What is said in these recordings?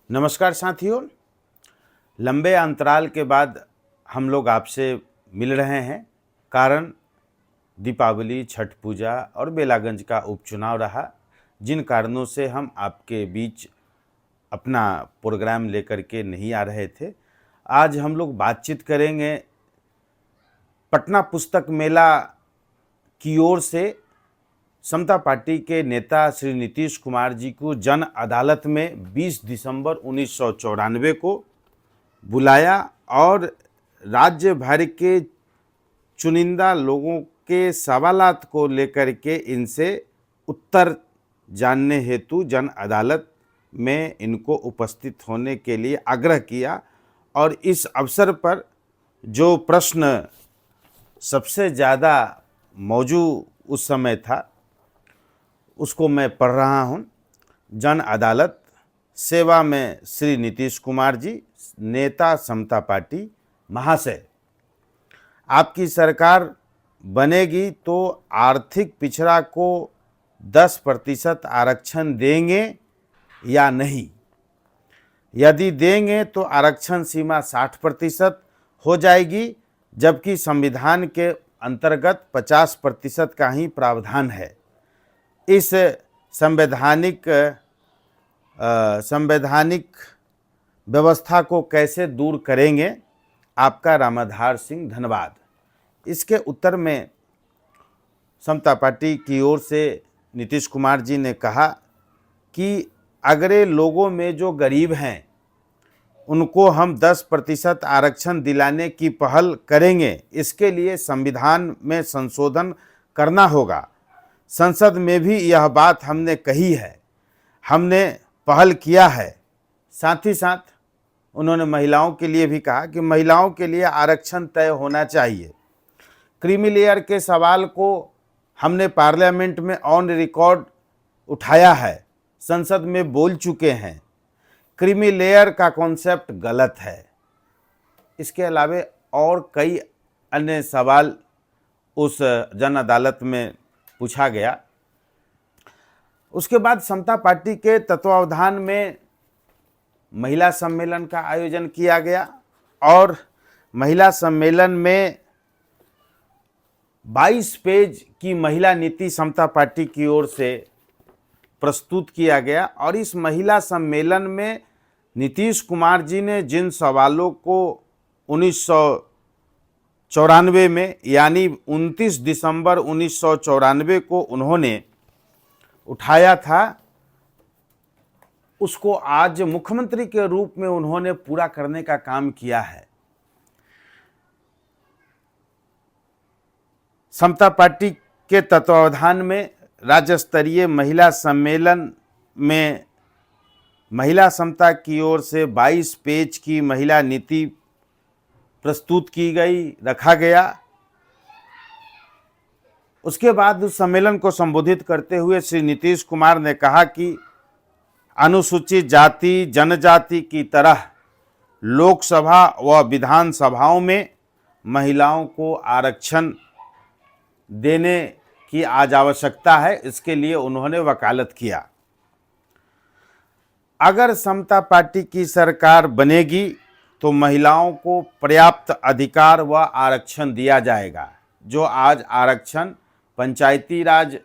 नमस्कार साथियों, लंबे अंतराल के बाद हम लोग आपसे मिल रहे हैं। कारण दीपावली, छठ पूजा और बेलागंज का उपचुनाव रहा, जिन कारणों से हम आपके बीच अपना प्रोग्राम लेकर के नहीं आ रहे थे। आज हम लोग बातचीत करेंगे पटना पुस्तक मेला की ओर से समता पार्टी के नेता श्री नीतीश कुमार जी को जन अदालत में 20 दिसंबर 1994 को बुलाया और राज्य भर के चुनिंदा लोगों के सवालात को लेकर के इनसे उत्तर जानने हेतु जन अदालत में इनको उपस्थित होने के लिए आग्रह किया। और इस अवसर पर जो प्रश्न सबसे ज़्यादा मौजू उस समय था, उसको मैं पढ़ रहा हूँ। जन अदालत सेवा में श्री नीतीश कुमार जी, नेता समता पार्टी महाशय, आपकी सरकार बनेगी तो आर्थिक पिछड़ा को 10% आरक्षण देंगे या नहीं? यदि देंगे तो आरक्षण सीमा 60% हो जाएगी, जबकि संविधान के अंतर्गत 50% का ही प्रावधान है। इस संवैधानिक व्यवस्था को कैसे दूर करेंगे? आपका रामाधार सिंह, धन्यवाद। इसके उत्तर में समता पार्टी की ओर से नीतीश कुमार जी ने कहा कि अगरे लोगों में जो गरीब हैं उनको हम 10% आरक्षण दिलाने की पहल करेंगे। इसके लिए संविधान में संशोधन करना होगा। संसद में भी यह बात हमने कही है, हमने पहल किया है। साथ ही साथ उन्होंने महिलाओं के लिए भी कहा कि महिलाओं के लिए आरक्षण तय होना चाहिए। क्रीमी लेयर के सवाल को हमने पार्लियामेंट में ऑन रिकॉर्ड उठाया है, संसद में बोल चुके हैं। क्रीमी लेयर का कॉन्सेप्ट गलत है। इसके अलावा और कई अन्य सवाल उस जन अदालत में पूछा गया। उसके बाद समता पार्टी के तत्वावधान में महिला सम्मेलन का आयोजन किया गया और महिला सम्मेलन में 22 पेज की महिला नीति समता पार्टी की ओर से प्रस्तुत किया गया। और इस महिला सम्मेलन में नीतीश कुमार जी ने जिन सवालों को 1994 में यानी 29 दिसंबर 1994 को उन्होंने उठाया था, उसको आज मुख्यमंत्री के रूप में उन्होंने पूरा करने का काम किया है। समता पार्टी के तत्वावधान में राज्य स्तरीय महिला सम्मेलन में महिला समता की ओर से 22 पेज की महिला नीति प्रस्तुत की गई, रखा गया। उसके बाद उस सम्मेलन को संबोधित करते हुए श्री नीतीश कुमार ने कहा कि अनुसूचित जाति जनजाति की तरह लोकसभा व विधानसभाओं में महिलाओं को आरक्षण देने की आज आवश्यकता है। इसके लिए उन्होंने वकालत किया। अगर समता पार्टी की सरकार बनेगी तो महिलाओं को पर्याप्त अधिकार व आरक्षण दिया जाएगा। जो आज आरक्षण पंचायती राज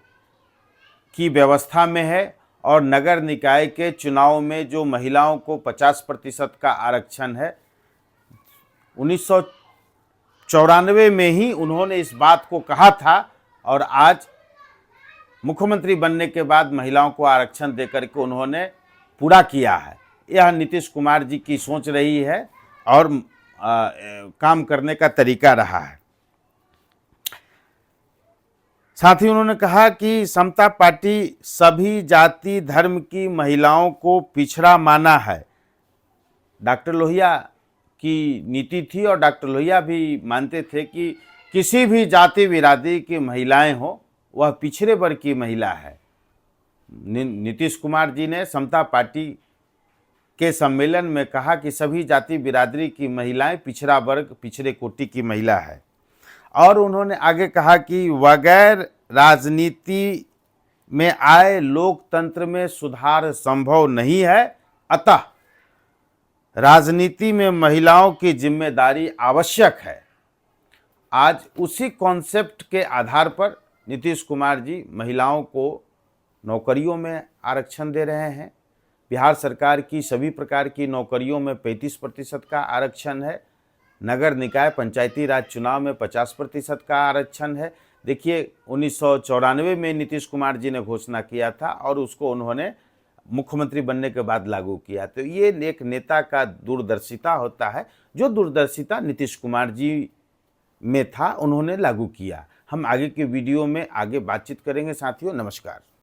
की व्यवस्था में है और नगर निकाय के चुनाव में जो महिलाओं को 50% का आरक्षण है, 1994 में ही उन्होंने इस बात को कहा था और आज मुख्यमंत्री बनने के बाद महिलाओं को आरक्षण देकर के उन्होंने पूरा किया है। यह नीतीश कुमार जी की सोच रही है और काम करने का तरीका रहा है। साथ ही उन्होंने कहा कि समता पार्टी सभी जाति धर्म की महिलाओं को पिछड़ा माना है। डॉक्टर लोहिया की नीति थी और डॉक्टर लोहिया भी मानते थे कि किसी भी जाति बिरादरी की महिलाएं हो, वह पिछड़े वर्ग की महिला है। नीतीश कुमार जी ने समता पार्टी के सम्मेलन में कहा कि सभी जाति बिरादरी की महिलाएं पिछड़ा वर्ग, पिछड़े कोटि की महिला है। और उन्होंने आगे कहा कि बगैर राजनीति में आए लोकतंत्र में सुधार संभव नहीं है, अतः राजनीति में महिलाओं की जिम्मेदारी आवश्यक है। आज उसी कॉन्सेप्ट के आधार पर नीतीश कुमार जी महिलाओं को नौकरियों में आरक्षण दे रहे हैं। बिहार सरकार की सभी प्रकार की नौकरियों में 35% का आरक्षण है। नगर निकाय पंचायती राज चुनाव में 50% का आरक्षण है। देखिए 1994 में नीतीश कुमार जी ने घोषणा किया था और उसको उन्होंने मुख्यमंत्री बनने के बाद लागू किया। तो ये एक नेता का दूरदर्शिता होता है, जो दूरदर्शिता नीतीश कुमार जी में था, उन्होंने लागू किया। हम आगे के वीडियो में आगे बातचीत करेंगे साथियों। नमस्कार।